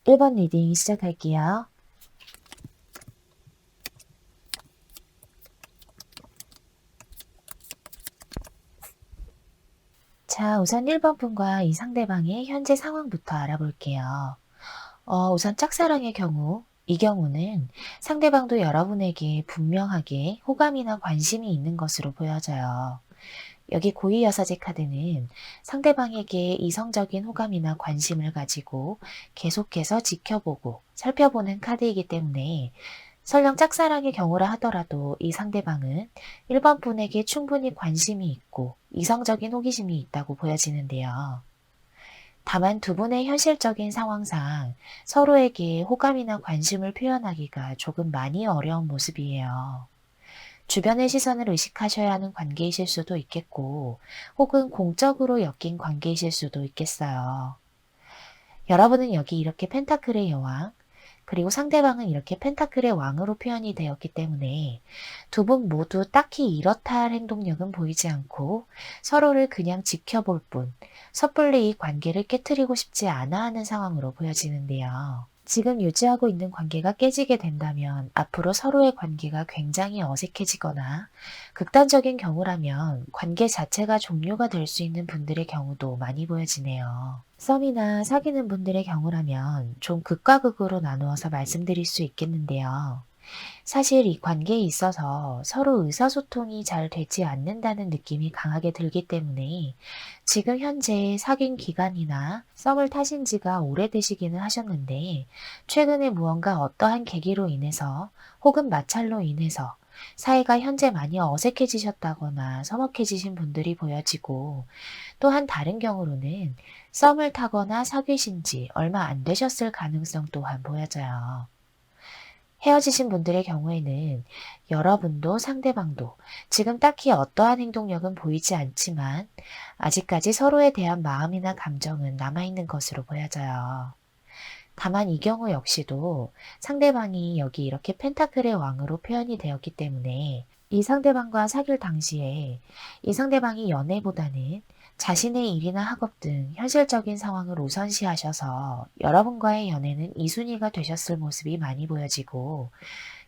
1번 리딩 시작할게요. 자, 우선 1번 분과 이 상대방의 현재 상황부터 알아볼게요. 우선 짝사랑의 경우, 이 경우는 상대방도 여러분에게 분명하게 호감이나 관심이 있는 것으로 보여져요. 여기 고위여사제 카드는 상대방에게 이성적인 호감이나 관심을 가지고 계속해서 지켜보고 살펴보는 카드이기 때문에 설령 짝사랑의 경우라 하더라도 이 상대방은 1번 분에게 충분히 관심이 있고 이성적인 호기심이 있다고 보여지는데요. 다만 두 분의 현실적인 상황상 서로에게 호감이나 관심을 표현하기가 조금 많이 어려운 모습이에요. 주변의 시선을 의식하셔야 하는 관계이실 수도 있겠고, 혹은 공적으로 엮인 관계이실 수도 있겠어요. 여러분은 여기 이렇게 펜타클의 여왕, 그리고 상대방은 이렇게 펜타클의 왕으로 표현이 되었기 때문에 두 분 모두 딱히 이렇다 할 행동력은 보이지 않고 서로를 그냥 지켜볼 뿐 섣불리 이 관계를 깨트리고 싶지 않아 하는 상황으로 보여지는데요. 지금 유지하고 있는 관계가 깨지게 된다면 앞으로 서로의 관계가 굉장히 어색해지거나 극단적인 경우라면 관계 자체가 종료가 될 수 있는 분들의 경우도 많이 보여지네요. 썸이나 사귀는 분들의 경우라면 좀 극과 극으로 나누어서 말씀드릴 수 있겠는데요. 사실 이 관계에 있어서 서로 의사소통이 잘 되지 않는다는 느낌이 강하게 들기 때문에 지금 현재 사귄 기간이나 썸을 타신 지가 오래되시기는 하셨는데 최근에 무언가 어떠한 계기로 인해서 혹은 마찰로 인해서 사이가 현재 많이 어색해지셨다거나 서먹해지신 분들이 보여지고 또한 다른 경우로는 썸을 타거나 사귀신 지 얼마 안 되셨을 가능성 또한 보여져요. 헤어지신 분들의 경우에는 여러분도 상대방도 지금 딱히 어떠한 행동력은 보이지 않지만 아직까지 서로에 대한 마음이나 감정은 남아있는 것으로 보여져요. 다만 이 경우 역시도 상대방이 여기 이렇게 펜타클의 왕으로 표현이 되었기 때문에 이 상대방과 사귈 당시에 이 상대방이 연애보다는 자신의 일이나 학업 등 현실적인 상황을 우선시하셔서 여러분과의 연애는 2순위가 되셨을 모습이 많이 보여지고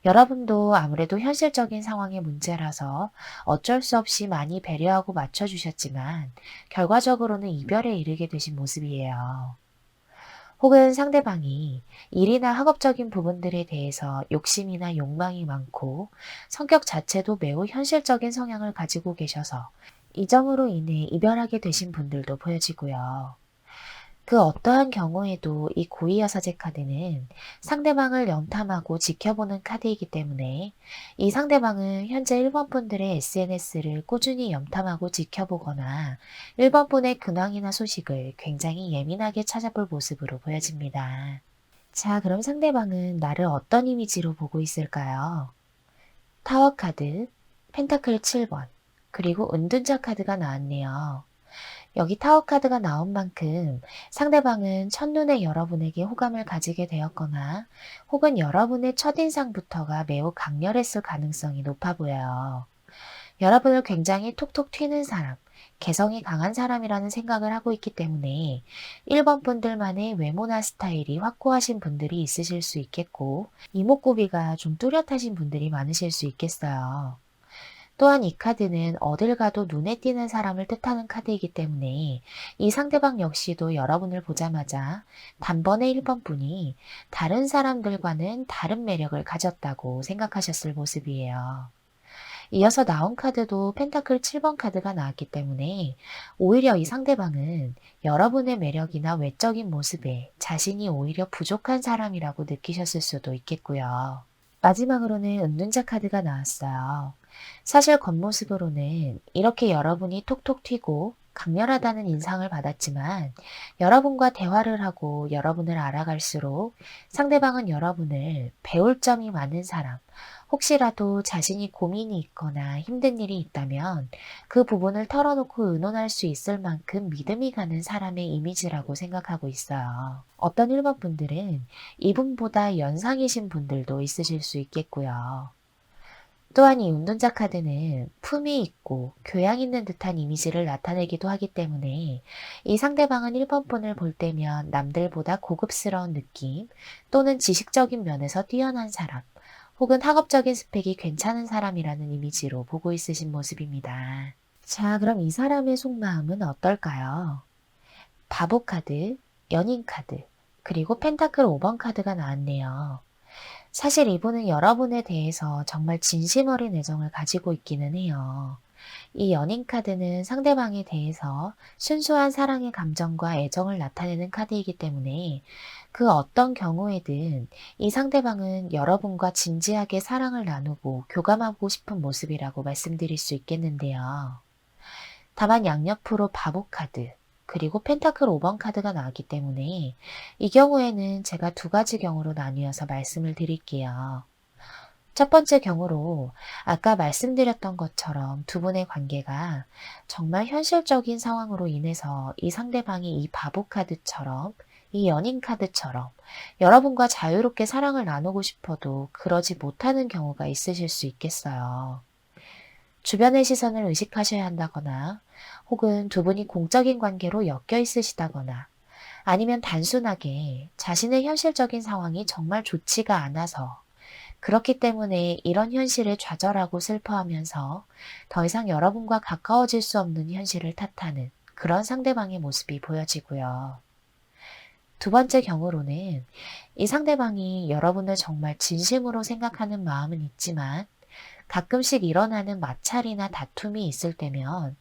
여러분도 아무래도 현실적인 상황의 문제라서 어쩔 수 없이 많이 배려하고 맞춰주셨지만 결과적으로는 이별에 이르게 되신 모습이에요. 혹은 상대방이 일이나 학업적인 부분들에 대해서 욕심이나 욕망이 많고 성격 자체도 매우 현실적인 성향을 가지고 계셔서 이 점으로 인해 이별하게 되신 분들도 보여지고요. 그 어떠한 경우에도 이 고위여사제 카드는 상대방을 염탐하고 지켜보는 카드이기 때문에 이 상대방은 현재 1번 분들의 SNS를 꾸준히 염탐하고 지켜보거나 1번 분의 근황이나 소식을 굉장히 예민하게 찾아볼 모습으로 보여집니다. 자, 그럼 상대방은 나를 어떤 이미지로 보고 있을까요? 타워 카드, 펜타클 7번, 그리고 은둔자 카드가 나왔네요. 여기 타워 카드가 나온 만큼 상대방은 첫눈에 여러분에게 호감을 가지게 되었거나 혹은 여러분의 첫인상부터가 매우 강렬했을 가능성이 높아 보여요. 여러분을 굉장히 톡톡 튀는 사람, 개성이 강한 사람이라는 생각을 하고 있기 때문에 1번 분들만의 외모나 스타일이 확고하신 분들이 있으실 수 있겠고 이목구비가 좀 뚜렷하신 분들이 많으실 수 있겠어요. 또한 이 카드는 어딜 가도 눈에 띄는 사람을 뜻하는 카드이기 때문에 이 상대방 역시도 여러분을 보자마자 단번에 1번 분이 다른 사람들과는 다른 매력을 가졌다고 생각하셨을 모습이에요. 이어서 나온 카드도 펜타클 7번 카드가 나왔기 때문에 오히려 이 상대방은 여러분의 매력이나 외적인 모습에 자신이 오히려 부족한 사람이라고 느끼셨을 수도 있겠고요. 마지막으로는 은둔자 카드가 나왔어요. 사실 겉모습으로는 이렇게 여러분이 톡톡 튀고 강렬하다는 인상을 받았지만 여러분과 대화를 하고 여러분을 알아갈수록 상대방은 여러분을 배울 점이 많은 사람, 혹시라도 자신이 고민이 있거나 힘든 일이 있다면 그 부분을 털어놓고 의논할 수 있을 만큼 믿음이 가는 사람의 이미지라고 생각하고 있어요. 어떤 1번 분들은 이분보다 연상이신 분들도 있으실 수 있겠고요. 또한 이 운동자 카드는 품이 있고 교양 있는 듯한 이미지를 나타내기도 하기 때문에 이 상대방은 1번 분을 볼 때면 남들보다 고급스러운 느낌 또는 지식적인 면에서 뛰어난 사람 혹은 학업적인 스펙이 괜찮은 사람이라는 이미지로 보고 있으신 모습입니다. 자, 그럼 이 사람의 속마음은 어떨까요? 바보 카드, 연인 카드, 그리고 펜타클 5번 카드가 나왔네요. 사실 이분은 여러분에 대해서 정말 진심 어린 애정을 가지고 있기는 해요. 이 연인 카드는 상대방에 대해서 순수한 사랑의 감정과 애정을 나타내는 카드이기 때문에 그 어떤 경우에든 이 상대방은 여러분과 진지하게 사랑을 나누고 교감하고 싶은 모습이라고 말씀드릴 수 있겠는데요. 다만 양옆으로 바보 카드, 그리고 펜타클 5번 카드가 나왔기 때문에 이 경우에는 제가 두 가지 경우로 나뉘어서 말씀을 드릴게요. 첫 번째 경우로 아까 말씀드렸던 것처럼 두 분의 관계가 정말 현실적인 상황으로 인해서 이 상대방이 이 바보 카드처럼 이 연인 카드처럼 여러분과 자유롭게 사랑을 나누고 싶어도 그러지 못하는 경우가 있으실 수 있겠어요. 주변의 시선을 의식하셔야 한다거나 혹은 두 분이 공적인 관계로 엮여 있으시다거나 아니면 단순하게 자신의 현실적인 상황이 정말 좋지가 않아서 그렇기 때문에 이런 현실에 좌절하고 슬퍼하면서 더 이상 여러분과 가까워질 수 없는 현실을 탓하는 그런 상대방의 모습이 보여지고요. 두 번째 경우로는 이 상대방이 여러분을 정말 진심으로 생각하는 마음은 있지만 가끔씩 일어나는 마찰이나 다툼이 있을 때면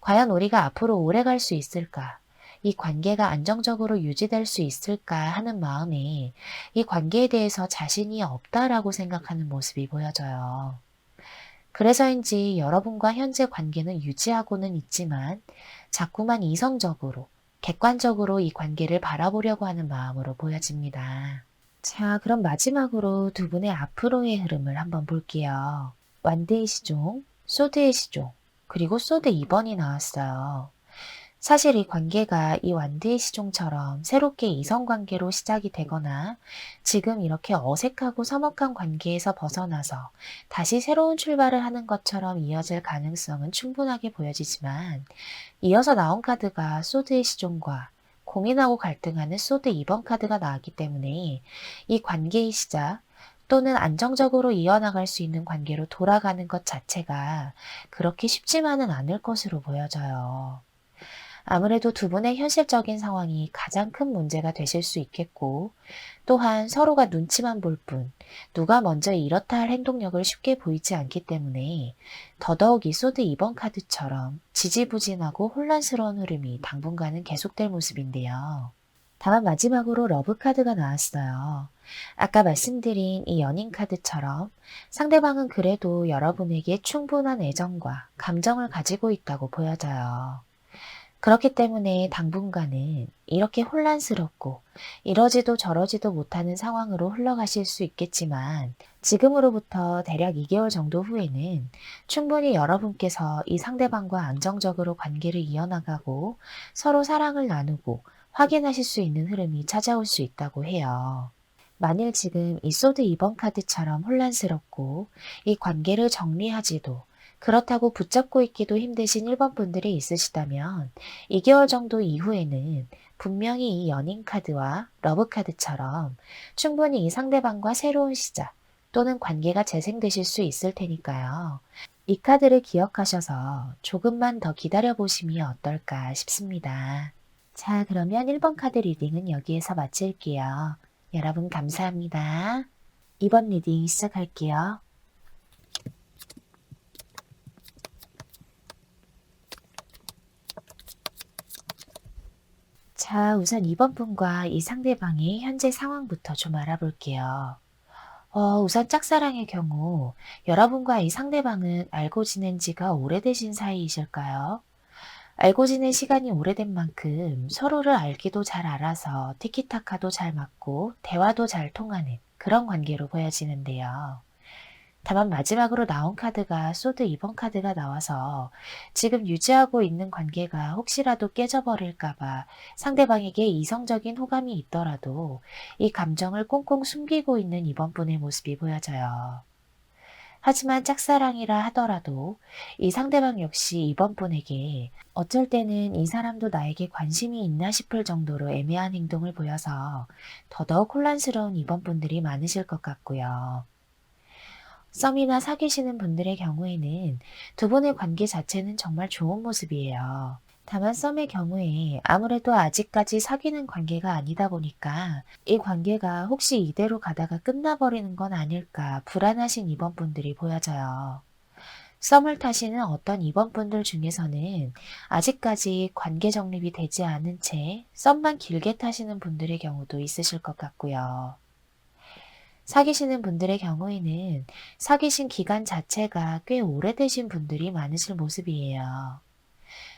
과연 우리가 앞으로 오래 갈 수 있을까? 이 관계가 안정적으로 유지될 수 있을까 하는 마음에 이 관계에 대해서 자신이 없다라고 생각하는 모습이 보여져요. 그래서인지 여러분과 현재 관계는 유지하고는 있지만 자꾸만 이성적으로, 객관적으로 이 관계를 바라보려고 하는 마음으로 보여집니다. 자, 그럼 마지막으로 두 분의 앞으로의 흐름을 한번 볼게요. 완드의 시종, 소드의 시종, 그리고 소드 2번이 나왔어요. 사실 이 관계가 이 완드의 시종처럼 새롭게 이성관계로 시작이 되거나 지금 이렇게 어색하고 서먹한 관계에서 벗어나서 다시 새로운 출발을 하는 것처럼 이어질 가능성은 충분하게 보여지지만 이어서 나온 카드가 소드의 시종과 고민하고 갈등하는 소드 2번 카드가 나왔기 때문에 이 관계의 시작 또는 안정적으로 이어나갈 수 있는 관계로 돌아가는 것 자체가 그렇게 쉽지만은 않을 것으로 보여져요. 아무래도 두 분의 현실적인 상황이 가장 큰 문제가 되실 수 있겠고, 또한 서로가 눈치만 볼 뿐, 누가 먼저 이렇다 할 행동력을 쉽게 보이지 않기 때문에 더더욱 이 소드 2번 카드처럼 지지부진하고 혼란스러운 흐름이 당분간은 계속될 모습인데요. 다만 마지막으로 러브 카드가 나왔어요. 아까 말씀드린 이 연인 카드처럼 상대방은 그래도 여러분에게 충분한 애정과 감정을 가지고 있다고 보여져요. 그렇기 때문에 당분간은 이렇게 혼란스럽고 이러지도 저러지도 못하는 상황으로 흘러가실 수 있겠지만 지금으로부터 대략 2개월 정도 후에는 충분히 여러분께서 이 상대방과 안정적으로 관계를 이어나가고 서로 사랑을 나누고 확인하실 수 있는 흐름이 찾아올 수 있다고 해요. 만일 지금 이 소드 2번 카드처럼 혼란스럽고 이 관계를 정리하지도 그렇다고 붙잡고 있기도 힘드신 1번 분들이 있으시다면 2개월 정도 이후에는 분명히 이 연인 카드와 러브 카드처럼 충분히 이 상대방과 새로운 시작 또는 관계가 재생되실 수 있을 테니까요. 이 카드를 기억하셔서 조금만 더 기다려 보심이 어떨까 싶습니다. 자, 그러면 1번 카드 리딩은 여기에서 마칠게요. 여러분 감사합니다. 2번 리딩 시작할게요. 자, 우선 2번 분과 이 상대방의 현재 상황부터 좀 알아볼게요. 우선 짝사랑의 경우 여러분과 이 상대방은 알고 지낸 지가 오래되신 사이이실까요? 알고 지낸 시간이 오래된 만큼 서로를 알기도 잘 알아서 티키타카도 잘 맞고 대화도 잘 통하는 그런 관계로 보여지는데요. 다만 마지막으로 나온 카드가 소드 2번 카드가 나와서 지금 유지하고 있는 관계가 혹시라도 깨져버릴까 봐 상대방에게 이성적인 호감이 있더라도 이 감정을 꽁꽁 숨기고 있는 이번 분의 모습이 보여져요. 하지만 짝사랑이라 하더라도 이 상대방 역시 이번 분에게 어쩔 때는 이 사람도 나에게 관심이 있나 싶을 정도로 애매한 행동을 보여서 더더욱 혼란스러운 이번 분들이 많으실 것 같고요. 썸이나 사귀시는 분들의 경우에는 두 분의 관계 자체는 정말 좋은 모습이에요. 다만 썸의 경우에 아무래도 아직까지 사귀는 관계가 아니다 보니까 이 관계가 혹시 이대로 가다가 끝나버리는 건 아닐까 불안하신 이번분들이 보여져요. 썸을 타시는 어떤 이번분들 중에서는 아직까지 관계 정립이 되지 않은 채 썸만 길게 타시는 분들의 경우도 있으실 것 같고요. 사귀시는 분들의 경우에는 사귀신 기간 자체가 꽤 오래되신 분들이 많으실 모습이에요.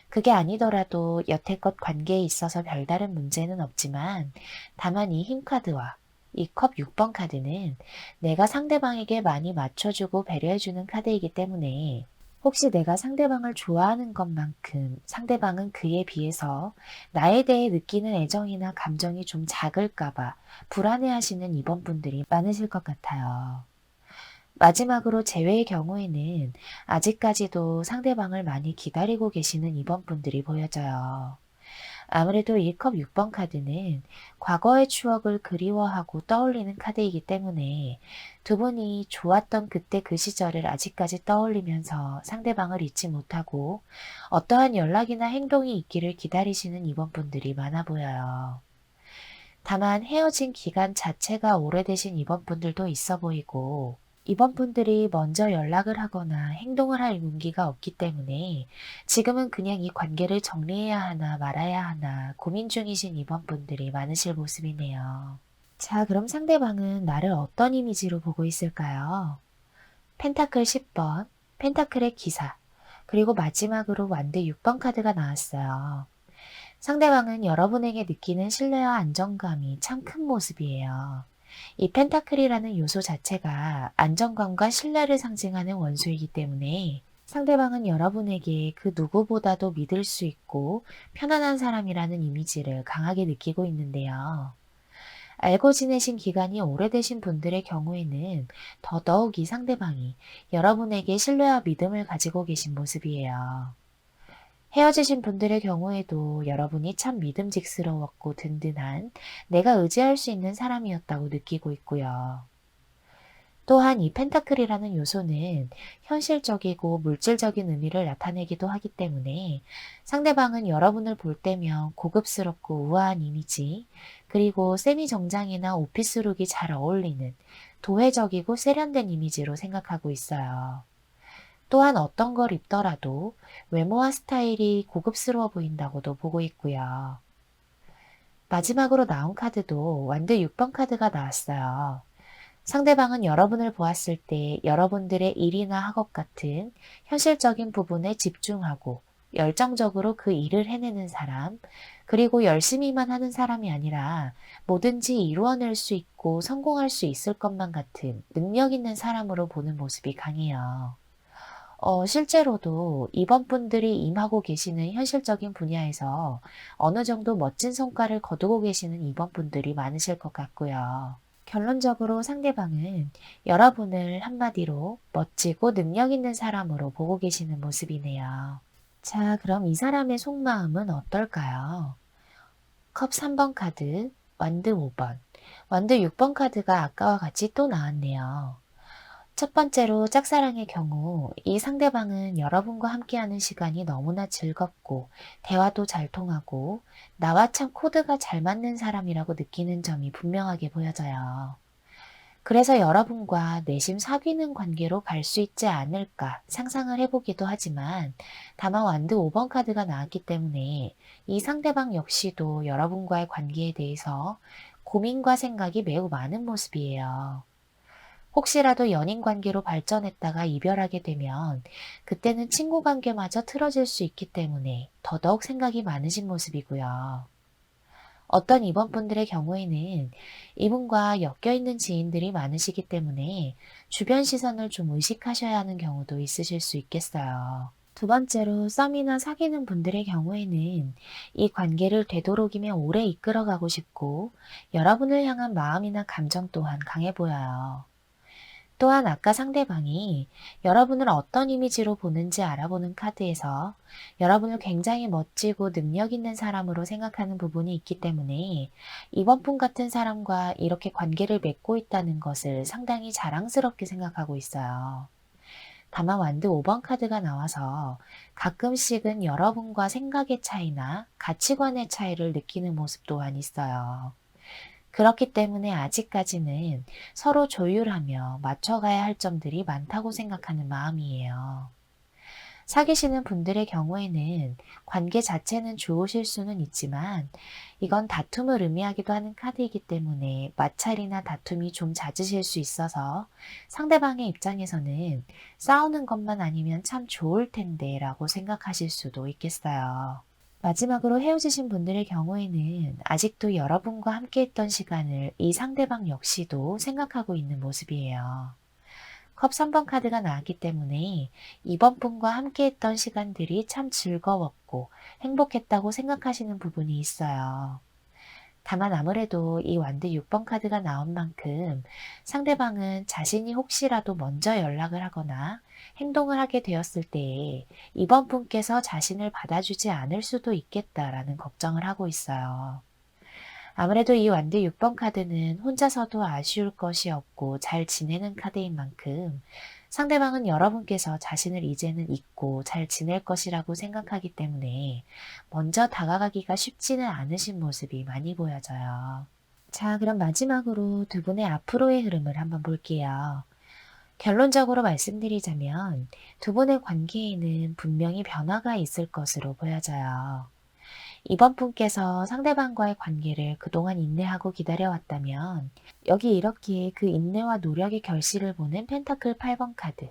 그게 아니더라도 여태껏 관계에 있어서 별다른 문제는 없지만 다만 이 힘카드와 이 컵 6번 카드는 내가 상대방에게 많이 맞춰주고 배려해주는 카드이기 때문에 혹시 내가 상대방을 좋아하는 것만큼 상대방은 그에 비해서 나에 대해 느끼는 애정이나 감정이 좀 작을까봐 불안해하시는 이번 분들이 많으실 것 같아요. 마지막으로 재회의 경우에는 아직까지도 상대방을 많이 기다리고 계시는 이번 분들이 보여져요. 아무래도 1컵 6번 카드는 과거의 추억을 그리워하고 떠올리는 카드이기 때문에 두 분이 좋았던 그때 그 시절을 아직까지 떠올리면서 상대방을 잊지 못하고 어떠한 연락이나 행동이 있기를 기다리시는 이번 분들이 많아 보여요. 다만 헤어진 기간 자체가 오래되신 이번 분들도 있어 보이고 이번 분들이 먼저 연락을 하거나 행동을 할 용기가 없기 때문에 지금은 그냥 이 관계를 정리해야 하나 말아야 하나 고민 중이신 이번 분들이 많으실 모습이네요. 자, 그럼 상대방은 나를 어떤 이미지로 보고 있을까요? 펜타클 10번, 펜타클의 기사, 그리고 마지막으로 완드 6번 카드가 나왔어요. 상대방은 여러분에게 느끼는 신뢰와 안정감이 참 큰 모습이에요. 이 펜타클이라는 요소 자체가 안정감과 신뢰를 상징하는 원소이기 때문에 상대방은 여러분에게 그 누구보다도 믿을 수 있고 편안한 사람이라는 이미지를 강하게 느끼고 있는데요. 알고 지내신 기간이 오래되신 분들의 경우에는 더더욱 이 상대방이 여러분에게 신뢰와 믿음을 가지고 계신 모습이에요. 헤어지신 분들의 경우에도 여러분이 참 믿음직스러웠고 든든한 내가 의지할 수 있는 사람이었다고 느끼고 있고요. 또한 이 펜타클이라는 요소는 현실적이고 물질적인 의미를 나타내기도 하기 때문에 상대방은 여러분을 볼 때면 고급스럽고 우아한 이미지, 그리고 세미 정장이나 오피스룩이 잘 어울리는 도회적이고 세련된 이미지로 생각하고 있어요. 또한 어떤 걸 입더라도 외모와 스타일이 고급스러워 보인다고도 보고 있고요. 마지막으로 나온 카드도 완드 6번 카드가 나왔어요. 상대방은 여러분을 보았을 때 여러분들의 일이나 학업 같은 현실적인 부분에 집중하고 열정적으로 그 일을 해내는 사람, 그리고 열심히만 하는 사람이 아니라 뭐든지 이루어낼 수 있고 성공할 수 있을 것만 같은 능력 있는 사람으로 보는 모습이 강해요. 실제로도 이번 분들이 임하고 계시는 현실적인 분야에서 어느 정도 멋진 성과를 거두고 계시는 이번 분들이 많으실 것 같고요. 결론적으로 상대방은 여러분을 한마디로 멋지고 능력 있는 사람으로 보고 계시는 모습이네요. 자, 그럼 이 사람의 속마음은 어떨까요? 컵 3번 카드, 완드 5번, 완드 6번 카드가 아까와 같이 또 나왔네요. 첫 번째로 짝사랑의 경우 이 상대방은 여러분과 함께하는 시간이 너무나 즐겁고 대화도 잘 통하고 나와 참 코드가 잘 맞는 사람이라고 느끼는 점이 분명하게 보여져요. 그래서 여러분과 내심 사귀는 관계로 갈 수 있지 않을까 상상을 해보기도 하지만 다만 완드 5번 카드가 나왔기 때문에 이 상대방 역시도 여러분과의 관계에 대해서 고민과 생각이 매우 많은 모습이에요. 혹시라도 연인 관계로 발전했다가 이별하게 되면 그때는 친구 관계마저 틀어질 수 있기 때문에 더더욱 생각이 많으신 모습이고요. 어떤 이번분들의 경우에는 이분과 엮여있는 지인들이 많으시기 때문에 주변 시선을 좀 의식하셔야 하는 경우도 있으실 수 있겠어요. 두 번째로 썸이나 사귀는 분들의 경우에는 이 관계를 되도록이면 오래 이끌어가고 싶고 여러분을 향한 마음이나 감정 또한 강해 보여요. 또한 아까 상대방이 여러분을 어떤 이미지로 보는지 알아보는 카드에서 여러분을 굉장히 멋지고 능력 있는 사람으로 생각하는 부분이 있기 때문에 이번 분 같은 사람과 이렇게 관계를 맺고 있다는 것을 상당히 자랑스럽게 생각하고 있어요. 다만 완드 5번 카드가 나와서 가끔씩은 여러분과 생각의 차이나 가치관의 차이를 느끼는 모습 또한 있어요. 그렇기 때문에 아직까지는 서로 조율하며 맞춰가야 할 점들이 많다고 생각하는 마음이에요. 사귀시는 분들의 경우에는 관계 자체는 좋으실 수는 있지만 이건 다툼을 의미하기도 하는 카드이기 때문에 마찰이나 다툼이 좀 잦으실 수 있어서 상대방의 입장에서는 싸우는 것만 아니면 참 좋을 텐데 라고 생각하실 수도 있겠어요. 마지막으로 헤어지신 분들의 경우에는 아직도 여러분과 함께 했던 시간을 이 상대방 역시도 생각하고 있는 모습이에요. 컵 3번 카드가 나왔기 때문에 이번 분과 함께 했던 시간들이 참 즐거웠고 행복했다고 생각하시는 부분이 있어요. 다만 아무래도 이 완드 6번 카드가 나온 만큼 상대방은 자신이 혹시라도 먼저 연락을 하거나 행동을 하게 되었을 때에 이번 분께서 자신을 받아주지 않을 수도 있겠다라는 걱정을 하고 있어요. 아무래도 이 완드 6번 카드는 혼자서도 아쉬울 것이 없고 잘 지내는 카드인 만큼 상대방은 여러분께서 자신을 이제는 잊고 잘 지낼 것이라고 생각하기 때문에 먼저 다가가기가 쉽지는 않으신 모습이 많이 보여져요. 자, 그럼 마지막으로 두 분의 앞으로의 흐름을 한번 볼게요. 결론적으로 말씀드리자면 두 분의 관계에는 분명히 변화가 있을 것으로 보여져요. 이번 분께서 상대방과의 관계를 그동안 인내하고 기다려왔다면 여기 이렇게 그 인내와 노력의 결실을 보는 펜타클 8번 카드,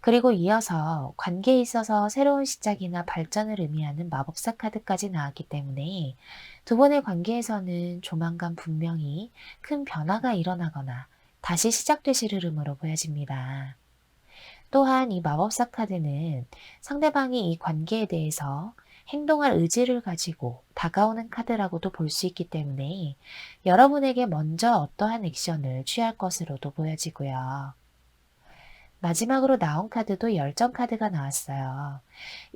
그리고 이어서 관계에 있어서 새로운 시작이나 발전을 의미하는 마법사 카드까지 나왔기 때문에 두 분의 관계에서는 조만간 분명히 큰 변화가 일어나거나 다시 시작되실 흐름으로 보여집니다. 또한 이 마법사 카드는 상대방이 이 관계에 대해서 행동할 의지를 가지고 다가오는 카드라고도 볼 수 있기 때문에 여러분에게 먼저 어떠한 액션을 취할 것으로도 보여지고요. 마지막으로 나온 카드도 열정 카드가 나왔어요.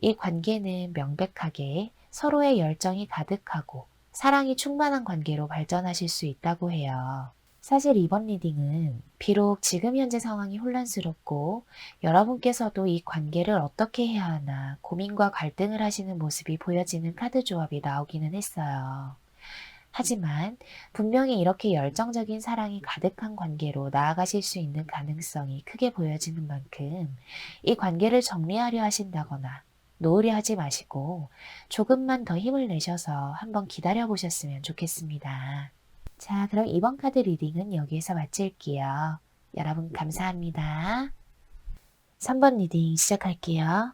이 관계는 명백하게 서로의 열정이 가득하고 사랑이 충만한 관계로 발전하실 수 있다고 해요. 사실 이번 리딩은 비록 지금 현재 상황이 혼란스럽고 여러분께서도 이 관계를 어떻게 해야 하나 고민과 갈등을 하시는 모습이 보여지는 카드 조합이 나오기는 했어요. 하지만 분명히 이렇게 열정적인 사랑이 가득한 관계로 나아가실 수 있는 가능성이 크게 보여지는 만큼 이 관계를 정리하려 하신다거나 놓으려 하지 마시고 조금만 더 힘을 내셔서 한번 기다려 보셨으면 좋겠습니다. 자, 그럼 이번 카드 리딩은 여기에서 마칠게요. 여러분 감사합니다. 3번 리딩 시작할게요.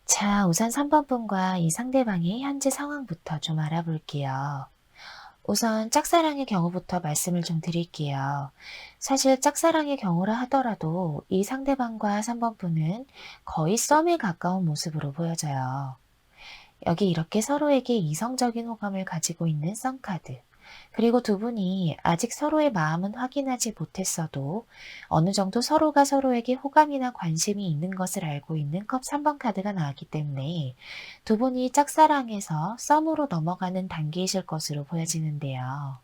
자, 우선 3번 분과 이 상대방의 현재 상황부터 좀 알아볼게요. 우선 짝사랑의 경우부터 말씀을 좀 드릴게요. 사실 짝사랑의 경우라 하더라도 이 상대방과 3번 분은 거의 썸에 가까운 모습으로 보여져요. 여기 이렇게 서로에게 이성적인 호감을 가지고 있는 썸카드. 그리고 두 분이 아직 서로의 마음은 확인하지 못했어도 어느 정도 서로가 서로에게 호감이나 관심이 있는 것을 알고 있는 컵 3번 카드가 나왔기 때문에 두 분이 짝사랑에서 썸으로 넘어가는 단계이실 것으로 보여지는데요.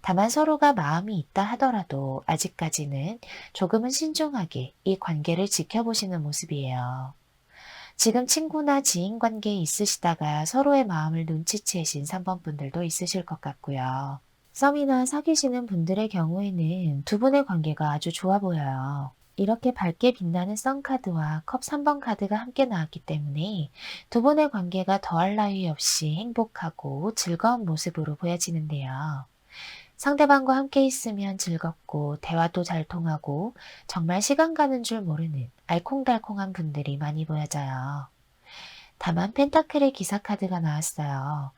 다만 서로가 마음이 있다 하더라도 아직까지는 조금은 신중하게 이 관계를 지켜보시는 모습이에요. 지금 친구나 지인 관계에 있으시다가 서로의 마음을 눈치채신 3번 분들도 있으실 것 같고요. 썸이나 사귀시는 분들의 경우에는 두 분의 관계가 아주 좋아 보여요. 이렇게 밝게 빛나는 썸카드와 컵 3번 카드가 함께 나왔기 때문에 두 분의 관계가 더할 나위 없이 행복하고 즐거운 모습으로 보여지는데요. 상대방과 함께 있으면 즐겁고 대화도 잘 통하고 정말 시간 가는 줄 모르는 알콩달콩한 분들이 많이 보여져요. 다만 펜타클의 기사 카드가 나왔어요.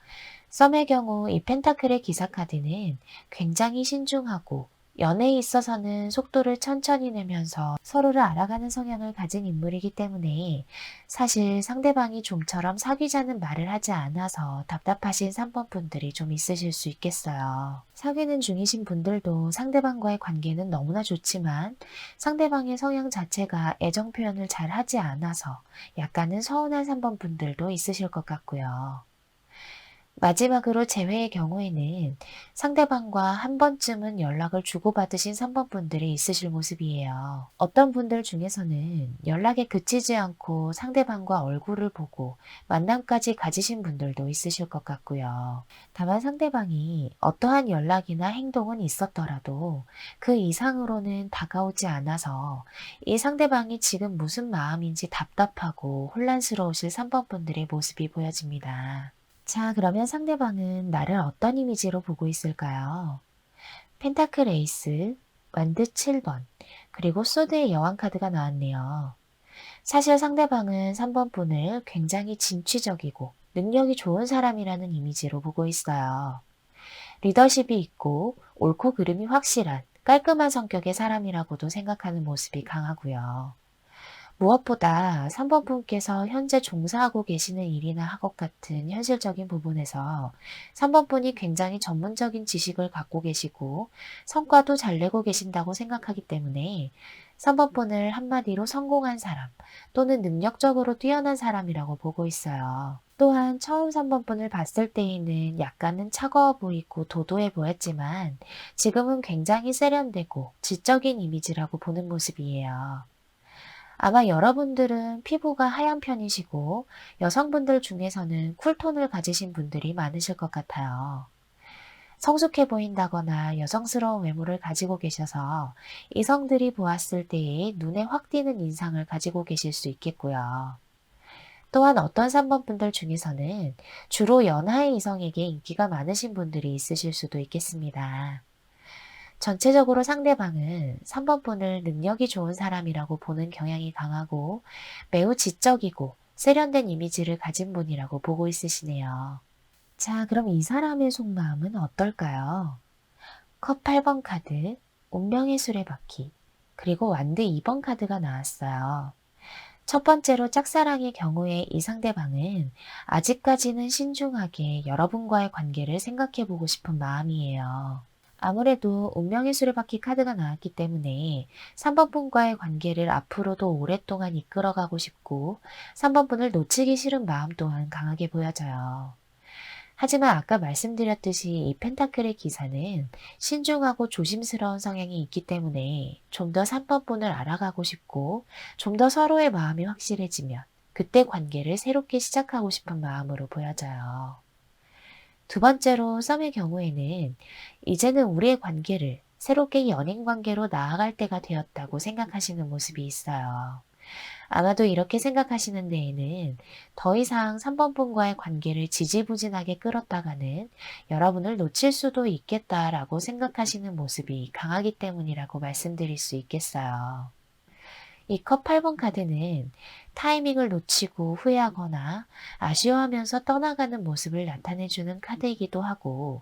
썸의 경우 이 펜타클의 기사 카드는 굉장히 신중하고 연애에 있어서는 속도를 천천히 내면서 서로를 알아가는 성향을 가진 인물이기 때문에 사실 상대방이 좀처럼 사귀자는 말을 하지 않아서 답답하신 3번 분들이 좀 있으실 수 있겠어요. 사귀는 중이신 분들도 상대방과의 관계는 너무나 좋지만 상대방의 성향 자체가 애정 표현을 잘 하지 않아서 약간은 서운한 3번 분들도 있으실 것 같고요. 마지막으로 재회의 경우에는 상대방과 한 번쯤은 연락을 주고받으신 3번 분들이 있으실 모습이에요. 어떤 분들 중에서는 연락에 그치지 않고 상대방과 얼굴을 보고 만남까지 가지신 분들도 있으실 것 같고요. 다만 상대방이 어떠한 연락이나 행동은 있었더라도 그 이상으로는 다가오지 않아서 이 상대방이 지금 무슨 마음인지 답답하고 혼란스러우실 3번 분들의 모습이 보여집니다. 자, 그러면 상대방은 나를 어떤 이미지로 보고 있을까요? 펜타클 에이스, 완드 7번, 그리고 소드의 여왕 카드가 나왔네요. 사실 상대방은 3번 분을 굉장히 진취적이고 능력이 좋은 사람이라는 이미지로 보고 있어요. 리더십이 있고 옳고 그름이 확실한 깔끔한 성격의 사람이라고도 생각하는 모습이 강하고요. 무엇보다 3번 분께서 현재 종사하고 계시는 일이나 학업 같은 현실적인 부분에서 3번 분이 굉장히 전문적인 지식을 갖고 계시고 성과도 잘 내고 계신다고 생각하기 때문에 3번 분을 한마디로 성공한 사람 또는 능력적으로 뛰어난 사람이라고 보고 있어요. 또한 처음 3번 분을 봤을 때에는 약간은 차가워 보이고 도도해 보였지만 지금은 굉장히 세련되고 지적인 이미지라고 보는 모습이에요. 아마 여러분들은 피부가 하얀 편이시고 여성분들 중에서는 쿨톤을 가지신 분들이 많으실 것 같아요. 성숙해 보인다거나 여성스러운 외모를 가지고 계셔서 이성들이 보았을 때에 눈에 확 띄는 인상을 가지고 계실 수 있겠고요. 또한 어떤 3번 분들 중에서는 주로 연하의 이성에게 인기가 많으신 분들이 있으실 수도 있겠습니다. 전체적으로 상대방은 3번 분을 능력이 좋은 사람이라고 보는 경향이 강하고 매우 지적이고 세련된 이미지를 가진 분이라고 보고 있으시네요. 자, 그럼 이 사람의 속마음은 어떨까요? 컵 8번 카드, 운명의 수레바퀴, 그리고 완드 2번 카드가 나왔어요. 첫 번째로 짝사랑의 경우에 이 상대방은 아직까지는 신중하게 여러분과의 관계를 생각해 보고 싶은 마음이에요. 아무래도 운명의 수레바퀴 카드가 나왔기 때문에 3번 분과의 관계를 앞으로도 오랫동안 이끌어가고 싶고 3번 분을 놓치기 싫은 마음 또한 강하게 보여져요. 하지만 아까 말씀드렸듯이 이 펜타클의 기사는 신중하고 조심스러운 성향이 있기 때문에 좀 더 3번 분을 알아가고 싶고 좀 더 서로의 마음이 확실해지면 그때 관계를 새롭게 시작하고 싶은 마음으로 보여져요. 두 번째로 썸의 경우에는 이제는 우리의 관계를 새롭게 연인 관계로 나아갈 때가 되었다고 생각하시는 모습이 있어요. 아마도 이렇게 생각하시는 데에는 더 이상 3번 분과의 관계를 지지부진하게 끌었다가는 여러분을 놓칠 수도 있겠다라고 생각하시는 모습이 강하기 때문이라고 말씀드릴 수 있겠어요. 이 컵 8번 카드는 타이밍을 놓치고 후회하거나 아쉬워하면서 떠나가는 모습을 나타내주는 카드이기도 하고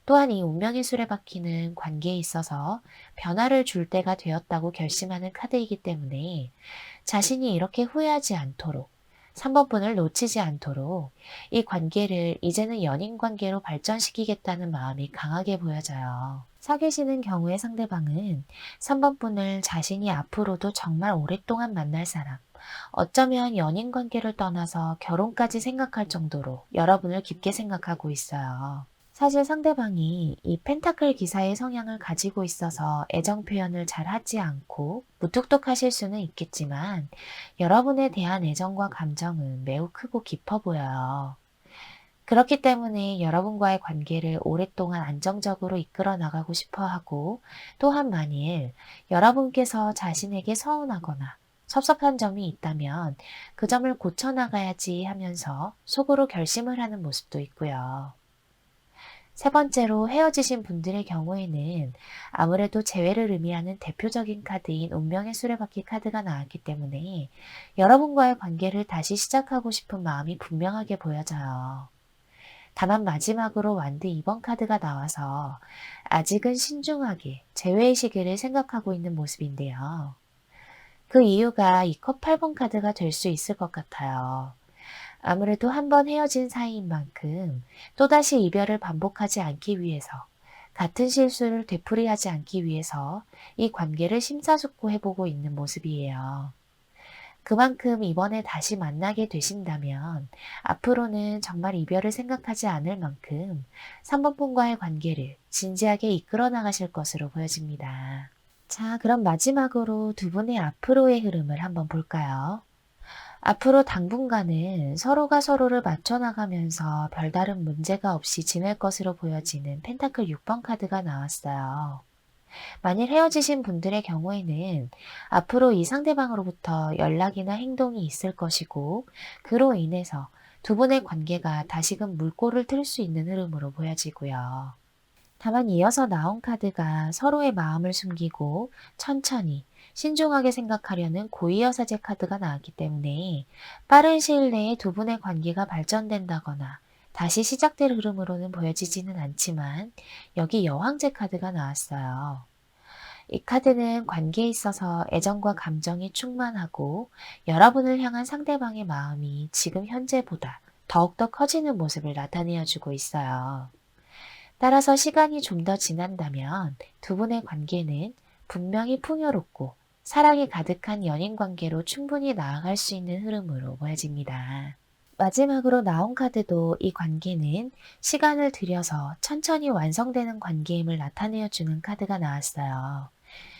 또한 이 운명의 수레바퀴는 관계에 있어서 변화를 줄 때가 되었다고 결심하는 카드이기 때문에 자신이 이렇게 후회하지 않도록 3번 분을 놓치지 않도록 이 관계를 이제는 연인 관계로 발전시키겠다는 마음이 강하게 보여져요. 사귀시는 경우의 상대방은 3번 분을 자신이 앞으로도 정말 오랫동안 만날 사람, 어쩌면 연인 관계를 떠나서 결혼까지 생각할 정도로 여러분을 깊게 생각하고 있어요. 사실 상대방이 이 펜타클 기사의 성향을 가지고 있어서 애정 표현을 잘 하지 않고 무뚝뚝하실 수는 있겠지만 여러분에 대한 애정과 감정은 매우 크고 깊어 보여요. 그렇기 때문에 여러분과의 관계를 오랫동안 안정적으로 이끌어 나가고 싶어 하고 또한 만일 여러분께서 자신에게 서운하거나 섭섭한 점이 있다면 그 점을 고쳐 나가야지 하면서 속으로 결심을 하는 모습도 있고요. 세 번째로 헤어지신 분들의 경우에는 아무래도 재회를 의미하는 대표적인 카드인 운명의 수레바퀴 카드가 나왔기 때문에 여러분과의 관계를 다시 시작하고 싶은 마음이 분명하게 보여져요. 다만 마지막으로 완드 2번 카드가 나와서 아직은 신중하게 재회의 시기를 생각하고 있는 모습인데요. 그 이유가 이 컵 8번 카드가 될 수 있을 것 같아요. 아무래도 한 번 헤어진 사이인 만큼 또다시 이별을 반복하지 않기 위해서, 같은 실수를 되풀이하지 않기 위해서 이 관계를 심사숙고해보고 있는 모습이에요. 그만큼 이번에 다시 만나게 되신다면 앞으로는 정말 이별을 생각하지 않을 만큼 3번 분과의 관계를 진지하게 이끌어 나가실 것으로 보여집니다. 자, 그럼 마지막으로 두 분의 앞으로의 흐름을 한번 볼까요? 앞으로 당분간은 서로가 서로를 맞춰나가면서 별다른 문제가 없이 지낼 것으로 보여지는 펜타클 6번 카드가 나왔어요. 만일 헤어지신 분들의 경우에는 앞으로 이 상대방으로부터 연락이나 행동이 있을 것이고, 그로 인해서 두 분의 관계가 다시금 물꼬를 틀 수 있는 흐름으로 보여지고요. 다만 이어서 나온 카드가 서로의 마음을 숨기고 천천히 신중하게 생각하려는 고이여사제 카드가 나왔기 때문에 빠른 시일 내에 두 분의 관계가 발전된다거나 다시 시작될 흐름으로는 보여지지는 않지만, 여기 여왕제 카드가 나왔어요. 이 카드는 관계에 있어서 애정과 감정이 충만하고 여러분을 향한 상대방의 마음이 지금 현재보다 더욱더 커지는 모습을 나타내어주고 있어요. 따라서 시간이 좀 더 지난다면 두 분의 관계는 분명히 풍요롭고 사랑이 가득한 연인 관계로 충분히 나아갈 수 있는 흐름으로 보여집니다. 마지막으로 나온 카드도 이 관계는 시간을 들여서 천천히 완성되는 관계임을 나타내어주는 카드가 나왔어요.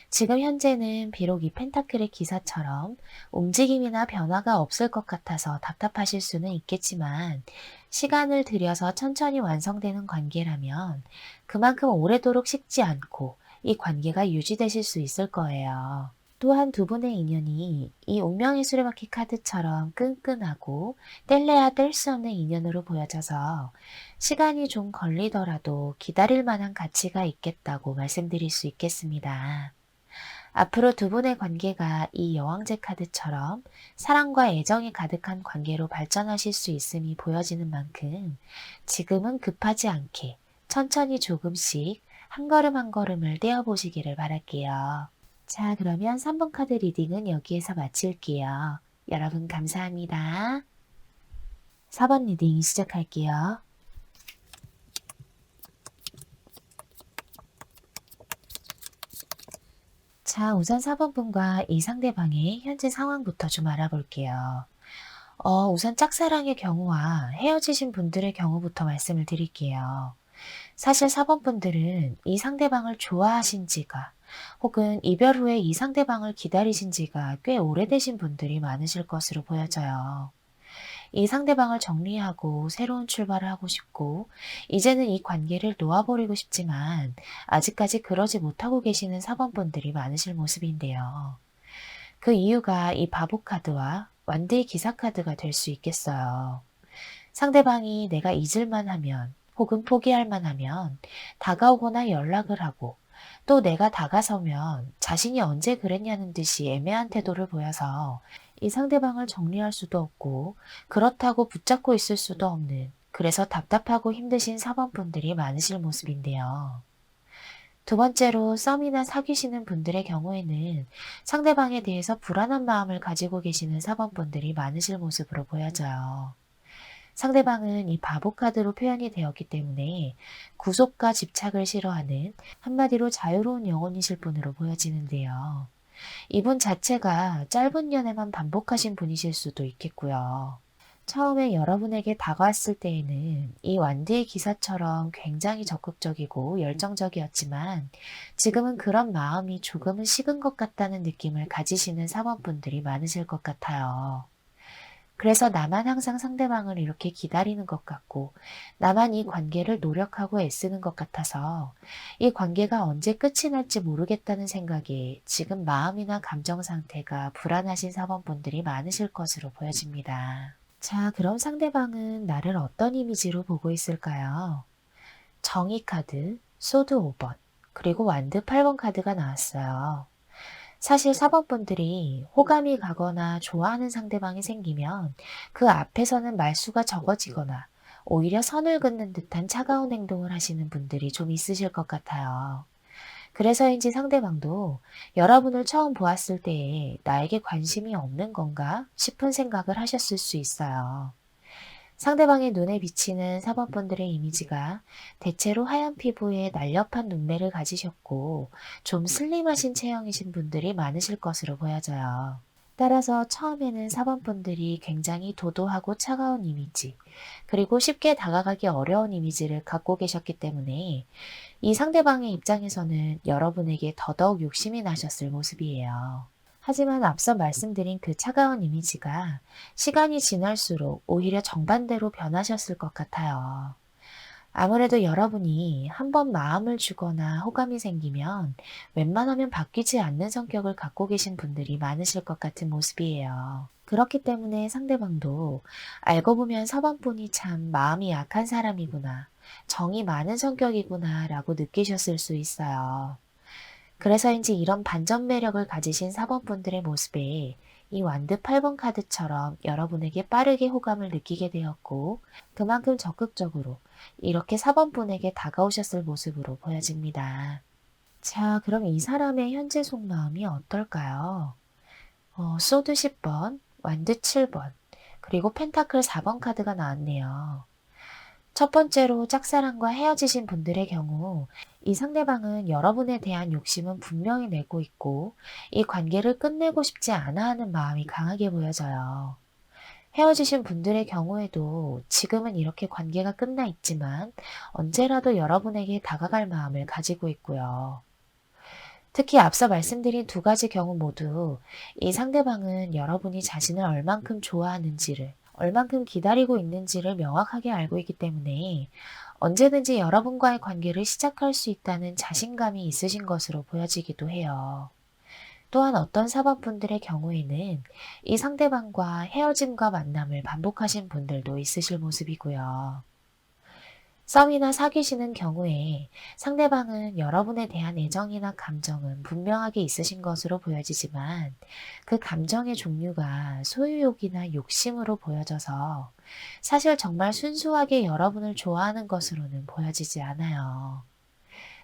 지금 현재는 비록 이 펜타클의 기사처럼 움직임이나 변화가 없을 것 같아서 답답하실 수는 있겠지만, 시간을 들여서 천천히 완성되는 관계라면 그만큼 오래도록 식지 않고 이 관계가 유지되실 수 있을 거예요. 또한 두 분의 인연이 이 운명의 수레바퀴 카드처럼 끈끈하고 뗄래야 뗄 수 없는 인연으로 보여져서 시간이 좀 걸리더라도 기다릴 만한 가치가 있겠다고 말씀드릴 수 있겠습니다. 앞으로 두 분의 관계가 이 여왕제 카드처럼 사랑과 애정이 가득한 관계로 발전하실 수 있음이 보여지는 만큼 지금은 급하지 않게 천천히 조금씩 한 걸음 한 걸음을 떼어보시기를 바랄게요. 자, 그러면 3번 카드 리딩은 여기에서 마칠게요. 여러분 감사합니다. 4번 리딩 시작할게요. 자, 우선 4번 분과 이 상대방의 현재 상황부터 좀 알아볼게요. 우선 짝사랑의 경우와 헤어지신 분들의 경우부터 말씀을 드릴게요. 사실 4번 분들은 이 상대방을 좋아하신 지가, 혹은 이별 후에 이 상대방을 기다리신 지가 꽤 오래되신 분들이 많으실 것으로 보여져요. 이 상대방을 정리하고 새로운 출발을 하고 싶고, 이제는 이 관계를 놓아버리고 싶지만 아직까지 그러지 못하고 계시는 4번 분들이 많으실 모습인데요. 그 이유가 이 바보 카드와 완대의 기사 카드가 될 수 있겠어요. 상대방이 내가 잊을만 하면 혹은 포기할만 하면 다가오거나 연락을 하고, 또 내가 다가서면 자신이 언제 그랬냐는 듯이 애매한 태도를 보여서 이 상대방을 정리할 수도 없고 그렇다고 붙잡고 있을 수도 없는, 그래서 답답하고 힘드신 4번 분들이 많으실 모습인데요. 두 번째로 썸이나 사귀시는 분들의 경우에는 상대방에 대해서 불안한 마음을 가지고 계시는 4번 분들이 많으실 모습으로 보여져요. 상대방은 이 바보 카드로 표현이 되었기 때문에 구속과 집착을 싫어하는, 한마디로 자유로운 영혼이실 분으로 보여지는데요. 이분 자체가 짧은 연애만 반복하신 분이실 수도 있겠고요. 처음에 여러분에게 다가왔을 때에는 이 완디의 기사처럼 굉장히 적극적이고 열정적이었지만, 지금은 그런 마음이 조금은 식은 것 같다는 느낌을 가지시는 사원분들이 많으실 것 같아요. 그래서 나만 항상 상대방을 이렇게 기다리는 것 같고, 나만 이 관계를 노력하고 애쓰는 것 같아서 이 관계가 언제 끝이 날지 모르겠다는 생각에 지금 마음이나 감정 상태가 불안하신 사원분들이 많으실 것으로 보여집니다. 자, 그럼 상대방은 나를 어떤 이미지로 보고 있을까요? 정의 카드, 소드 5번, 그리고 완드 8번 카드가 나왔어요. 사실 4번 분들이 호감이 가거나 좋아하는 상대방이 생기면 그 앞에서는 말수가 적어지거나 오히려 선을 긋는 듯한 차가운 행동을 하시는 분들이 좀 있으실 것 같아요. 그래서인지 상대방도 여러분을 처음 보았을 때에 나에게 관심이 없는 건가 싶은 생각을 하셨을 수 있어요. 상대방의 눈에 비치는 사법분들의 이미지가 대체로 하얀 피부에 날렵한 눈매를 가지셨고 좀 슬림하신 체형이신 분들이 많으실 것으로 보여져요. 따라서 처음에는 사범분들이 굉장히 도도하고 차가운 이미지, 그리고 쉽게 다가가기 어려운 이미지를 갖고 계셨기 때문에 이 상대방의 입장에서는 여러분에게 더더욱 욕심이 나셨을 모습이에요. 하지만 앞서 말씀드린 그 차가운 이미지가 시간이 지날수록 오히려 정반대로 변하셨을 것 같아요. 아무래도 여러분이 한번 마음을 주거나 호감이 생기면 웬만하면 바뀌지 않는 성격을 갖고 계신 분들이 많으실 것 같은 모습이에요. 그렇기 때문에 상대방도 알고 보면 서방분이 참 마음이 약한 사람이구나, 정이 많은 성격이구나 라고 느끼셨을 수 있어요. 그래서인지 이런 반전 매력을 가지신 사범분들의 모습에 이 완드 8번 카드처럼 여러분에게 빠르게 호감을 느끼게 되었고, 그만큼 적극적으로 이렇게 사범분에게 다가오셨을 모습으로 보여집니다. 자, 그럼 이 사람의 현재 속마음이 어떨까요? 소드 10번, 완드 7번, 그리고 펜타클 4번 카드가 나왔네요. 첫 번째로 짝사랑과 헤어지신 분들의 경우 이 상대방은 여러분에 대한 욕심은 분명히 내고 있고 이 관계를 끝내고 싶지 않아 하는 마음이 강하게 보여져요. 헤어지신 분들의 경우에도 지금은 이렇게 관계가 끝나 있지만 언제라도 여러분에게 다가갈 마음을 가지고 있고요. 특히 앞서 말씀드린 두 가지 경우 모두 이 상대방은 여러분이 자신을 얼만큼 좋아하는지를, 얼만큼 기다리고 있는지를 명확하게 알고 있기 때문에 언제든지 여러분과의 관계를 시작할 수 있다는 자신감이 있으신 것으로 보여지기도 해요. 또한 어떤 사법분들의 경우에는 이 상대방과 헤어짐과 만남을 반복하신 분들도 있으실 모습이고요. 썸이나 사귀시는 경우에 상대방은 여러분에 대한 애정이나 감정은 분명하게 있으신 것으로 보여지지만 그 감정의 종류가 소유욕이나 욕심으로 보여져서 사실 정말 순수하게 여러분을 좋아하는 것으로는 보여지지 않아요.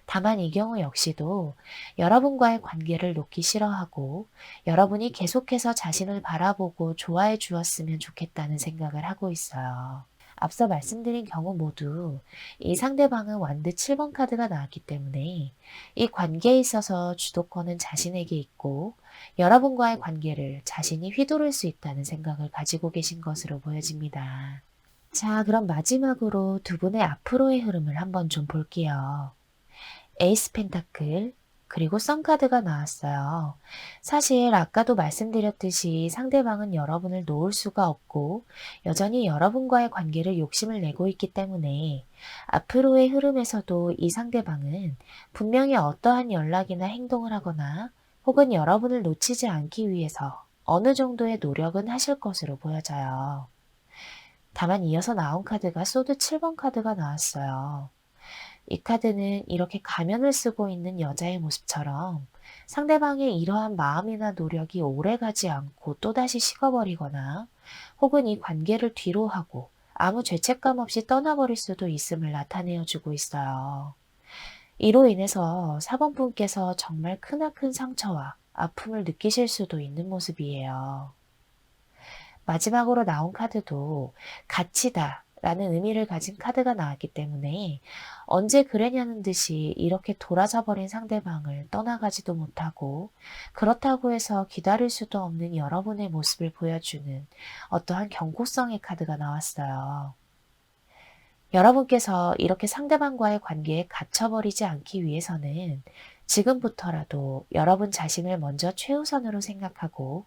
다만 이 경우 역시도 여러분과의 관계를 놓기 싫어하고 여러분이 계속해서 자신을 바라보고 좋아해 주었으면 좋겠다는 생각을 하고 있어요. 앞서 말씀드린 경우 모두 이 상대방은 완드 7번 카드가 나왔기 때문에 이 관계에 있어서 주도권은 자신에게 있고 여러분과의 관계를 자신이 휘두를 수 있다는 생각을 가지고 계신 것으로 보여집니다. 자, 그럼 마지막으로 두 분의 앞으로의 흐름을 한번 좀 볼게요. 에이스 펜타클, 그리고 썬카드가 나왔어요. 사실 아까도 말씀드렸듯이 상대방은 여러분을 놓을 수가 없고 여전히 여러분과의 관계를 욕심을 내고 있기 때문에 앞으로의 흐름에서도 이 상대방은 분명히 어떠한 연락이나 행동을 하거나 혹은 여러분을 놓치지 않기 위해서 어느 정도의 노력은 하실 것으로 보여져요. 다만 이어서 나온 카드가 소드 7번 카드가 나왔어요. 이 카드는 이렇게 가면을 쓰고 있는 여자의 모습처럼 상대방의 이러한 마음이나 노력이 오래가지 않고 또다시 식어버리거나 혹은 이 관계를 뒤로 하고 아무 죄책감 없이 떠나버릴 수도 있음을 나타내어 주고 있어요. 이로 인해서 사번분께서 정말 크나큰 상처와 아픔을 느끼실 수도 있는 모습이에요. 마지막으로 나온 카드도 가치다 라는 의미를 가진 카드가 나왔기 때문에 언제 그랬냐는 듯이 이렇게 돌아서 버린 상대방을 떠나가지도 못하고 그렇다고 해서 기다릴 수도 없는 여러분의 모습을 보여주는 어떠한 경고성의 카드가 나왔어요. 여러분께서 이렇게 상대방과의 관계에 갇혀버리지 않기 위해서는 지금부터라도 여러분 자신을 먼저 최우선으로 생각하고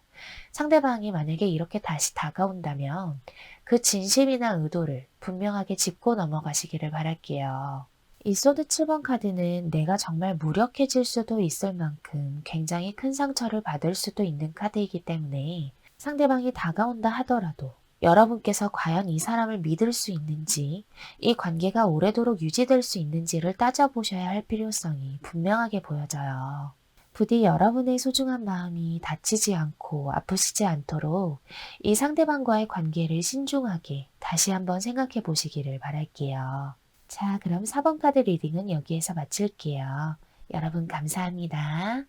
상대방이 만약에 이렇게 다시 다가온다면 그 진심이나 의도를 분명하게 짚고 넘어가시기를 바랄게요. 이 소드 7번 카드는 내가 정말 무력해질 수도 있을 만큼 굉장히 큰 상처를 받을 수도 있는 카드이기 때문에 상대방이 다가온다 하더라도 여러분께서 과연 이 사람을 믿을 수 있는지, 이 관계가 오래도록 유지될 수 있는지를 따져보셔야 할 필요성이 분명하게 보여져요. 부디 여러분의 소중한 마음이 다치지 않고 아프시지 않도록 이 상대방과의 관계를 신중하게 다시 한번 생각해 보시기를 바랄게요. 자, 그럼 4번 카드 리딩은 여기에서 마칠게요. 여러분 감사합니다.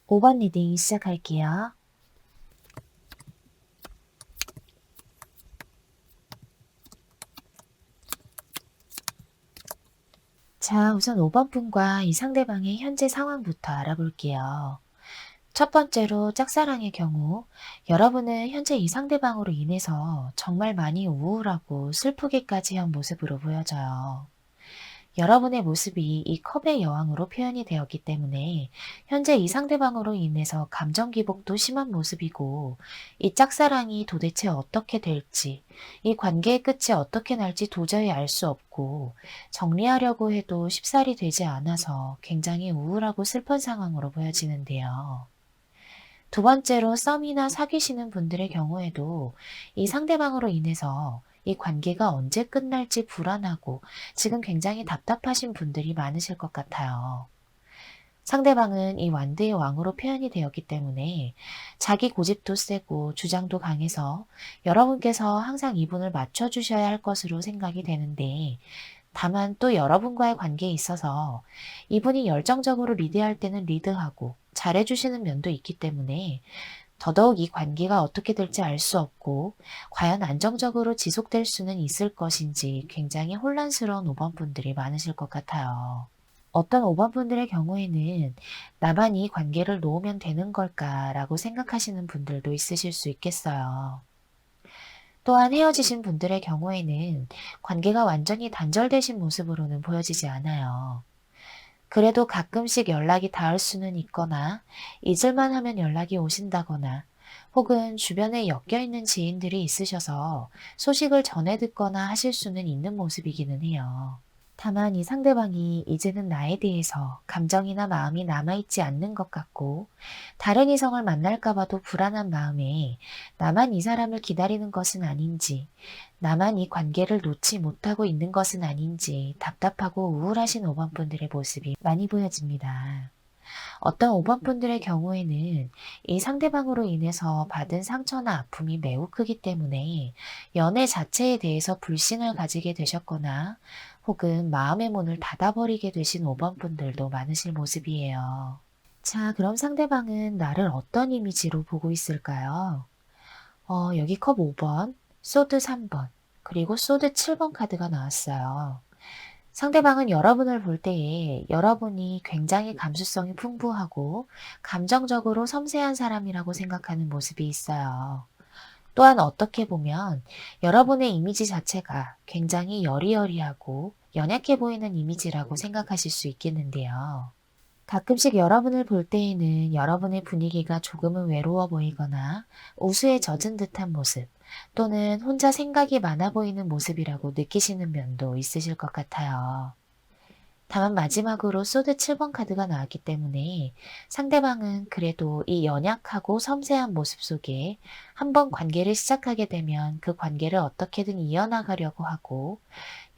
5번 리딩 시작할게요. 자, 우선 5번 분과 이 상대방의 현재 상황부터 알아볼게요. 첫 번째로 짝사랑의 경우, 여러분은 현재 이 상대방으로 인해서 정말 많이 우울하고 슬프기까지 한 모습으로 보여져요. 여러분의 모습이 이 컵의 여왕으로 표현이 되었기 때문에 현재 이 상대방으로 인해서 감정 기복도 심한 모습이고, 이 짝사랑이 도대체 어떻게 될지, 이 관계의 끝이 어떻게 날지 도저히 알 수 없고, 정리하려고 해도 쉽사리 되지 않아서 굉장히 우울하고 슬픈 상황으로 보여지는데요. 두 번째로 썸이나 사귀시는 분들의 경우에도 이 상대방으로 인해서 이 관계가 언제 끝날지 불안하고 지금 굉장히 답답하신 분들이 많으실 것 같아요. 상대방은 이 완드의 왕으로 표현이 되었기 때문에 자기 고집도 세고 주장도 강해서 여러분께서 항상 이분을 맞춰주셔야 할 것으로 생각이 되는데, 다만 또 여러분과의 관계에 있어서 이분이 열정적으로 리드할 때는 리드하고 잘해주시는 면도 있기 때문에 더더욱 이 관계가 어떻게 될지 알 수 없고 과연 안정적으로 지속될 수는 있을 것인지 굉장히 혼란스러운 5번 분들이 많으실 것 같아요. 어떤 5번 분들의 경우에는 나만 이 관계를 놓으면 되는 걸까라고 생각하시는 분들도 있으실 수 있겠어요. 또한 헤어지신 분들의 경우에는 관계가 완전히 단절되신 모습으로는 보여지지 않아요. 그래도 가끔씩 연락이 닿을 수는 있거나 잊을만 하면 연락이 오신다거나 혹은 주변에 엮여있는 지인들이 있으셔서 소식을 전해 듣거나 하실 수는 있는 모습이기는 해요. 다만 이 상대방이 이제는 나에 대해서 감정이나 마음이 남아있지 않는 것 같고 다른 이성을 만날까 봐도 불안한 마음에 나만 이 사람을 기다리는 것은 아닌지, 나만 이 관계를 놓지 못하고 있는 것은 아닌지 답답하고 우울하신 5번 분들의 모습이 많이 보여집니다. 어떤 5번 분들의 경우에는 이 상대방으로 인해서 받은 상처나 아픔이 매우 크기 때문에 연애 자체에 대해서 불신을 가지게 되셨거나 혹은 마음의 문을 닫아버리게 되신 5번 분들도 많으실 모습이에요. 자, 그럼 상대방은 나를 어떤 이미지로 보고 있을까요? 여기 컵 5번, 소드 3번, 그리고 소드 7번 카드가 나왔어요. 상대방은 여러분을 볼 때에 여러분이 굉장히 감수성이 풍부하고 감정적으로 섬세한 사람이라고 생각하는 모습이 있어요. 또한 어떻게 보면 여러분의 이미지 자체가 굉장히 여리여리하고 연약해 보이는 이미지라고 생각하실 수 있겠는데요. 가끔씩 여러분을 볼 때에는 여러분의 분위기가 조금은 외로워 보이거나 우수에 젖은 듯한 모습, 또는 혼자 생각이 많아 보이는 모습이라고 느끼시는 면도 있으실 것 같아요. 다만 마지막으로 소드 7번 카드가 나왔기 때문에 상대방은 그래도 이 연약하고 섬세한 모습 속에 한번 관계를 시작하게 되면 그 관계를 어떻게든 이어나가려고 하고,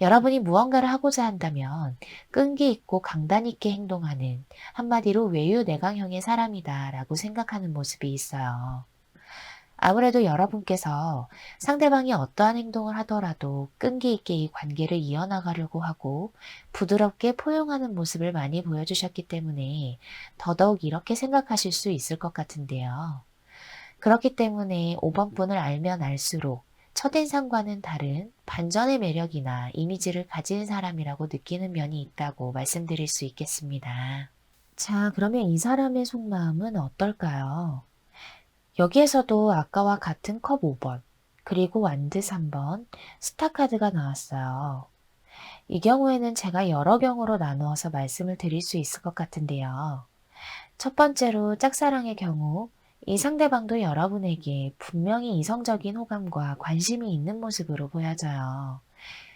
여러분이 무언가를 하고자 한다면 끈기 있고 강단 있게 행동하는, 한마디로 외유내강형의 사람이다라고 생각하는 모습이 있어요. 아무래도 여러분께서 상대방이 어떠한 행동을 하더라도 끈기 있게 이 관계를 이어나가려고 하고 부드럽게 포용하는 모습을 많이 보여주셨기 때문에 더더욱 이렇게 생각하실 수 있을 것 같은데요. 그렇기 때문에 5번 분을 알면 알수록 첫인상과는 다른 반전의 매력이나 이미지를 가진 사람이라고 느끼는 면이 있다고 말씀드릴 수 있겠습니다. 자, 그러면 이 사람의 속마음은 어떨까요? 여기에서도 아까와 같은 컵 5번, 그리고 완드 3번, 스타 카드가 나왔어요. 이 경우에는 제가 여러 경우로 나누어서 말씀을 드릴 수 있을 것 같은데요. 첫 번째로 짝사랑의 경우, 이 상대방도 여러분에게 분명히 이성적인 호감과 관심이 있는 모습으로 보여져요.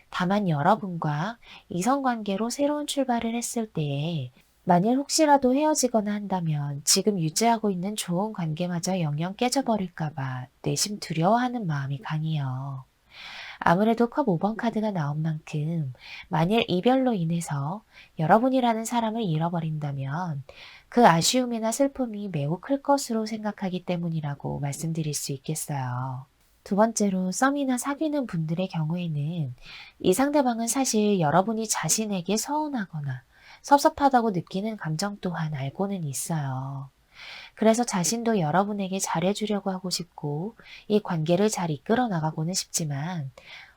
다만 여러분과 이성관계로 새로운 출발을 했을 때에 만일 혹시라도 헤어지거나 한다면 지금 유지하고 있는 좋은 관계마저 영영 깨져버릴까 봐 내심 두려워하는 마음이 강해요. 아무래도 컵 5번 카드가 나온 만큼 만일 이별로 인해서 여러분이라는 사람을 잃어버린다면 그 아쉬움이나 슬픔이 매우 클 것으로 생각하기 때문이라고 말씀드릴 수 있겠어요. 두 번째로 썸이나 사귀는 분들의 경우에는 이 상대방은 사실 여러분이 자신에게 서운하거나 섭섭하다고 느끼는 감정 또한 알고는 있어요. 그래서 자신도 여러분에게 잘해주려고 하고 싶고 이 관계를 잘 이끌어 나가고는 싶지만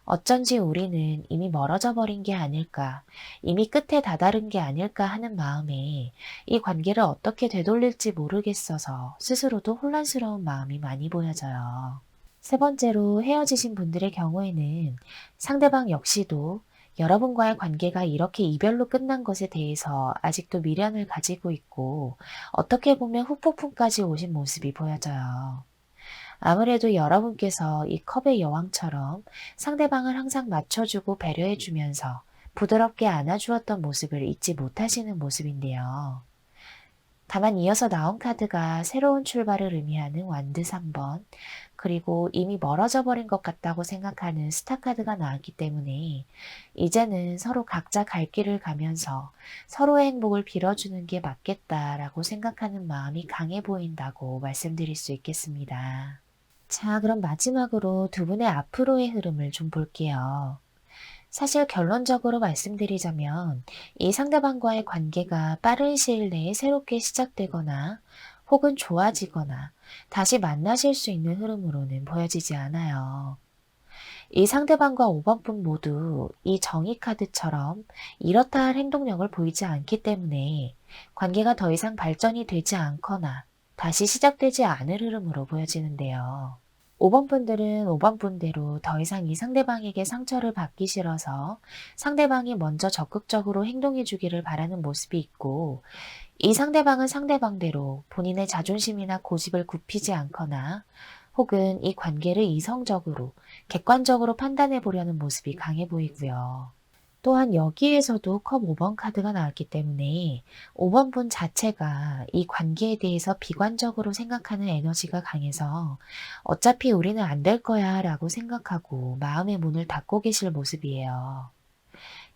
어쩐지 우리는 이미 멀어져 버린 게 아닐까, 이미 끝에 다다른 게 아닐까 하는 마음에 이 관계를 어떻게 되돌릴지 모르겠어서 스스로도 혼란스러운 마음이 많이 보여져요. 세 번째로 헤어지신 분들의 경우에는 상대방 역시도 여러분과의 관계가 이렇게 이별로 끝난 것에 대해서 아직도 미련을 가지고 있고 어떻게 보면 후폭풍까지 오신 모습이 보여져요. 아무래도 여러분께서 이 컵의 여왕처럼 상대방을 항상 맞춰주고 배려해주면서 부드럽게 안아주었던 모습을 잊지 못하시는 모습인데요. 다만 이어서 나온 카드가 새로운 출발을 의미하는 완드 3번, 그리고 이미 멀어져 버린 것 같다고 생각하는 스타 카드가 나왔기 때문에 이제는 서로 각자 갈 길을 가면서 서로의 행복을 빌어주는 게 맞겠다라고 생각하는 마음이 강해 보인다고 말씀드릴 수 있겠습니다. 자, 그럼 마지막으로 두 분의 앞으로의 흐름을 좀 볼게요. 사실 결론적으로 말씀드리자면 이 상대방과의 관계가 빠른 시일 내에 새롭게 시작되거나 혹은 좋아지거나 다시 만나실 수 있는 흐름으로는 보여지지 않아요. 이 상대방과 5번분 모두 이 정의 카드처럼 이렇다 할 행동력을 보이지 않기 때문에 관계가 더 이상 발전이 되지 않거나 다시 시작되지 않을 흐름으로 보여지는데요. 5번 분들은 5번 분대로 더 이상 이 상대방에게 상처를 받기 싫어서 상대방이 먼저 적극적으로 행동해 주기를 바라는 모습이 있고, 이 상대방은 상대방대로 본인의 자존심이나 고집을 굽히지 않거나 혹은 이 관계를 이성적으로 객관적으로 판단해 보려는 모습이 강해 보이고요. 또한 여기에서도 컵 5번 카드가 나왔기 때문에 5번 분 자체가 이 관계에 대해서 비관적으로 생각하는 에너지가 강해서 어차피 우리는 안 될 거야 라고 생각하고 마음의 문을 닫고 계실 모습이에요.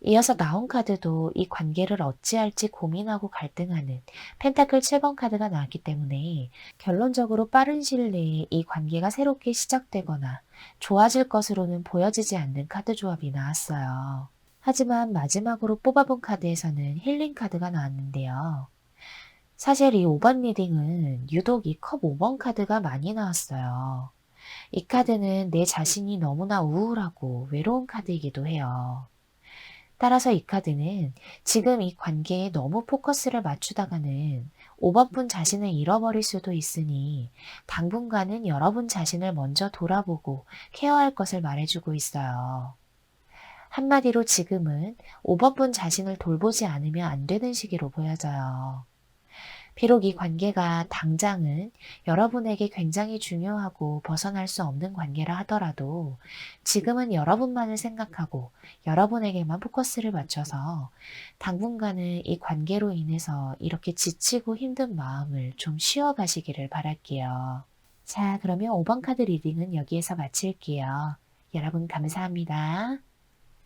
이어서 나온 카드도 이 관계를 어찌할지 고민하고 갈등하는 펜타클 7번 카드가 나왔기 때문에 결론적으로 빠른 시일 내에 이 관계가 새롭게 시작되거나 좋아질 것으로는 보여지지 않는 카드 조합이 나왔어요. 하지만 마지막으로 뽑아본 카드에서는 힐링 카드가 나왔는데요. 사실 이 5번 리딩은 유독 이 컵 5번 카드가 많이 나왔어요. 이 카드는 내 자신이 너무나 우울하고 외로운 카드이기도 해요. 따라서 이 카드는 지금 이 관계에 너무 포커스를 맞추다가는 5번 분 자신을 잃어버릴 수도 있으니 당분간은 여러분 자신을 먼저 돌아보고 케어할 것을 말해주고 있어요. 한마디로 지금은 5번 분 자신을 돌보지 않으면 안 되는 시기로 보여져요. 비록 이 관계가 당장은 여러분에게 굉장히 중요하고 벗어날 수 없는 관계라 하더라도 지금은 여러분만을 생각하고 여러분에게만 포커스를 맞춰서 당분간은 이 관계로 인해서 이렇게 지치고 힘든 마음을 좀 쉬어가시기를 바랄게요. 자, 그러면 5번 카드 리딩은 여기에서 마칠게요. 여러분 감사합니다.